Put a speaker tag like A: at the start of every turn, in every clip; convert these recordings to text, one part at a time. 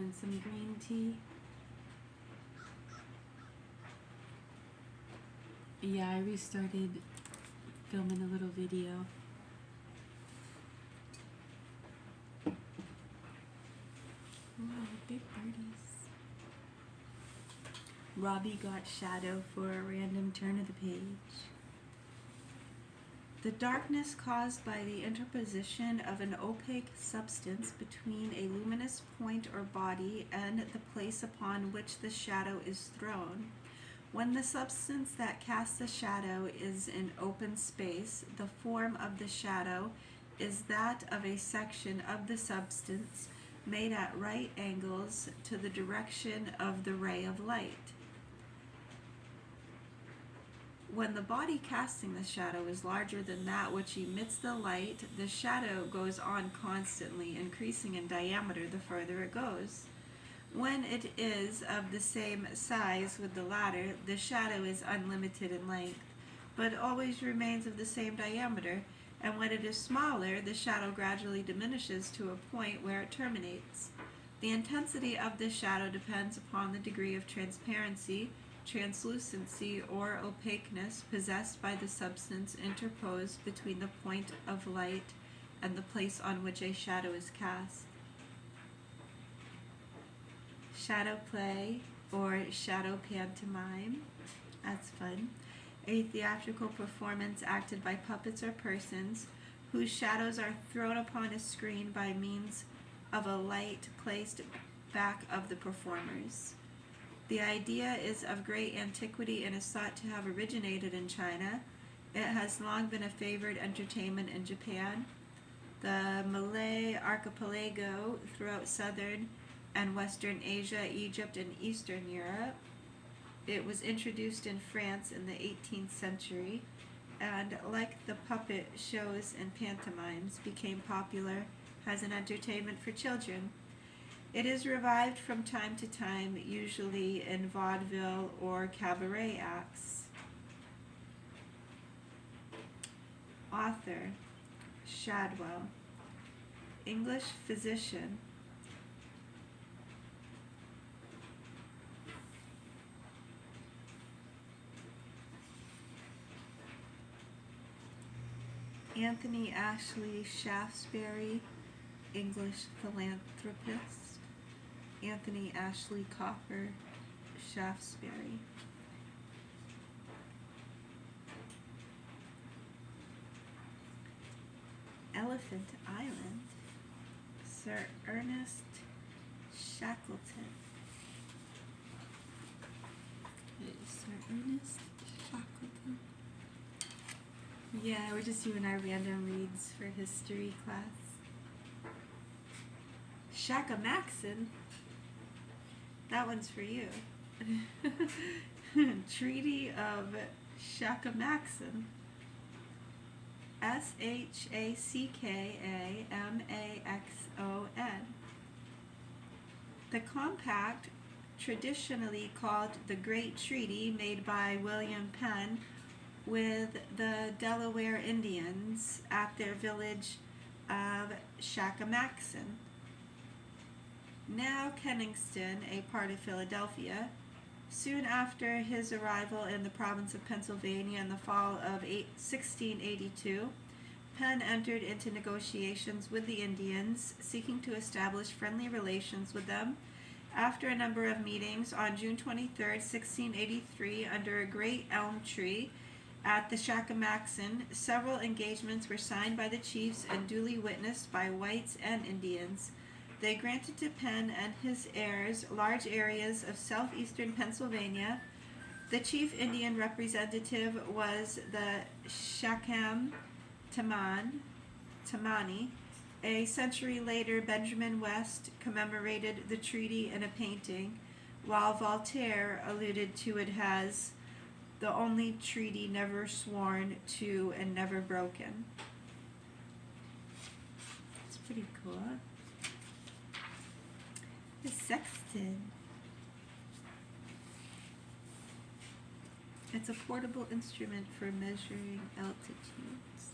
A: having some green tea. Yeah, I restarted filming a little video. Wow, big birdies. Robbie got shadow for a random turn of the page. The darkness caused by the interposition of an opaque substance between a luminous point or body and the place upon which the shadow is thrown. When the substance that casts the shadow is in open space, the form of the shadow is that of a section of the substance made at right angles to the direction of the ray of light. When the body casting the shadow is larger than that which emits the light, the shadow goes on constantly, increasing in diameter the further it goes. When it is of the same size with the latter, the shadow is unlimited in length, but always remains of the same diameter, and when it is smaller, the shadow gradually diminishes to a point where it terminates. The intensity of the shadow depends upon the degree of transparency, translucency, or opaqueness possessed by the substance interposed between the point of light and the place on which a shadow is cast. Shadow play or shadow pantomime. That's fun. A theatrical performance acted by puppets or persons whose shadows are thrown upon a screen by means of a light placed back of the performers. The idea is of great antiquity and is thought to have originated in China. It has long been a favored entertainment in Japan, the Malay archipelago, throughout southern and western Asia, Egypt, and Eastern Europe. It was introduced in France in the 18th century, and like the puppet shows and pantomimes, became popular as an entertainment for children. It is revived from time to time, usually in vaudeville or cabaret acts. Author, Shadwell. English physician. Anthony Ashley Shaftesbury, English philanthropist. Anthony Ashley Copper Shaftesbury. Elephant Island, Sir Ernest Shackleton. Sir Ernest Shackleton. Yeah, we're just doing our random reads for history class. Shaka Maxon. That one's for you. Treaty of Shakamaxon. Shackamaxon. The compact, traditionally called the Great Treaty, made by William Penn with the Delaware Indians at their village of Shakamaxon, now Kenningston, a part of Philadelphia. Soon after his arrival in the province of Pennsylvania in the fall of 1682, Penn entered into negotiations with the Indians, seeking to establish friendly relations with them. After a number of meetings, on June 23, 1683, under a great elm tree at the Shakamaxon, several engagements were signed by the chiefs and duly witnessed by whites and Indians. They granted to Penn and his heirs large areas of southeastern Pennsylvania. The chief Indian representative was the Shakam Tamani. A century later, Benjamin West commemorated the treaty in a painting, while Voltaire alluded to it as the only treaty never sworn to and never broken. It's pretty cool. The sextant. It's a portable instrument for measuring altitudes.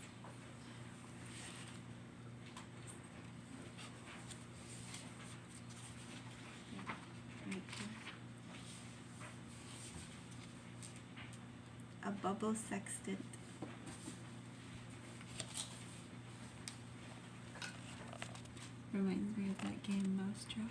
A: a bubble sextant. Reminds me of that game Mousetrap.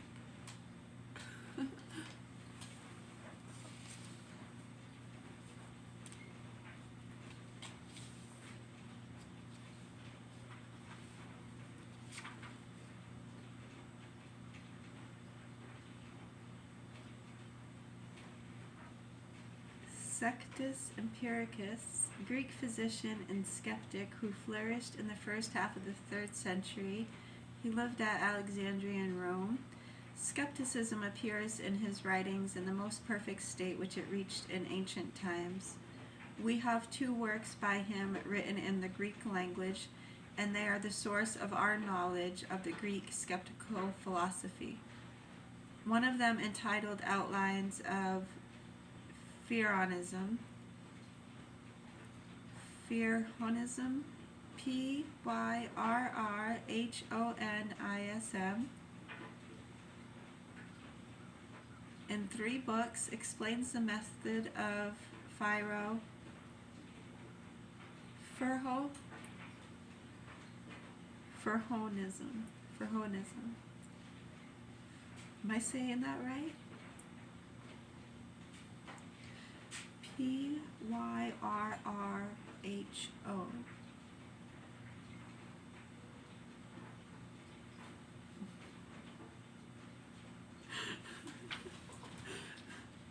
A: Sextus Empiricus, Greek physician and skeptic who flourished in the first half of the 3rd century. He lived at Alexandria in Rome. Skepticism appears in his writings in the most perfect state which it reached in ancient times. We have 2 works by him written in the Greek language, and they are the source of our knowledge of the Greek skeptical philosophy. One of them entitled Outlines of Pyrrhonism, Pyrrhonism, in 3 books, explains the method of Pyrrhonism. Am I saying that right? Pyrrho.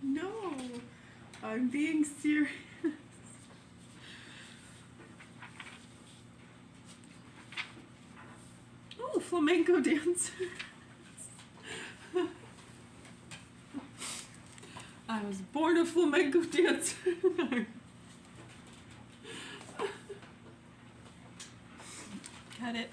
A: No, I'm being serious. Oh, flamenco dancers. I was born a flamenco dancer. Got it.